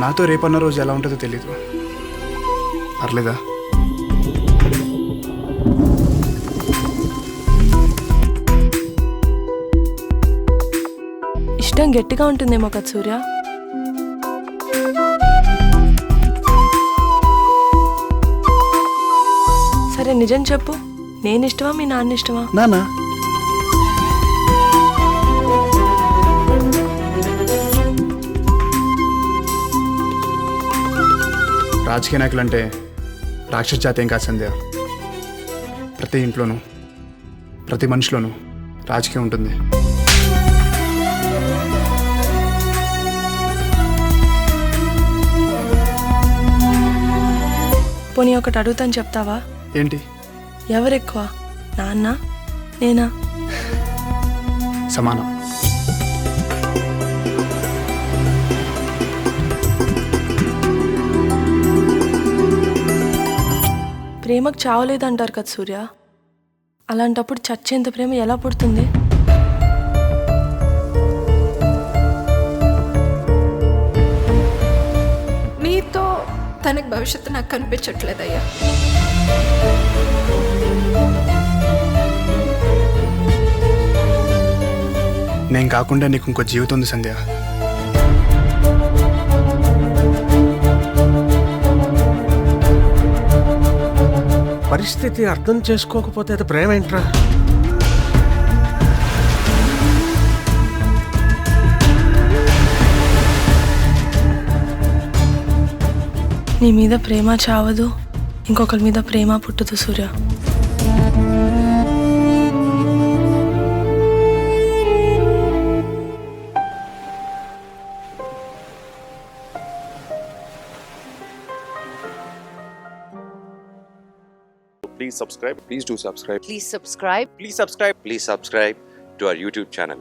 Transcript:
నాతో రేపన్న రోజు ఎలా ఉంటుందో తెలీదు. పర్లేదా? ఇష్టం గట్టిగా ఉంటుందేమో కదా సూర్య. సరే నిజం చెప్పు, నేను ఇష్టమా మీ నాన్న ఇష్టమా? నానా. రాజకీయ నాయకులు అంటే రాక్షస జాతి ఏం కాదు సంధ్య. ప్రతి ఇంట్లోనూ ప్రతి మనిషిలోనూ రాజకీయం ఉంటుంది. పోనీ ఒకటి అడుగుతాను, చెప్తావా? ఏంటి? ఎవరెక్కువ, నాన్న నేనా? సమానం. ప్రేమకు చావలేదంటారు కదా సూర్య. అలాంటప్పుడు చచ్చేంత ప్రేమ ఎలా పుడుతుంది? మీతో తనకి భవిష్యత్తు నాకు కనిపించట్లేదయ్యా. నేను కాకుండా నీకు ఇంకో జీవితం ఉంది సంధ్య. పరిస్థితి అర్థం చేసుకోకపోతే అది ప్రేమ ఏంట్రా? నీ మీద ప్రేమ చావదు, ఇంకొకరి మీద ప్రేమ పుట్టదు సూర్య. Please subscribe. Please do subscribe. Please subscribe. Please subscribe. Please subscribe to our YouTube channel.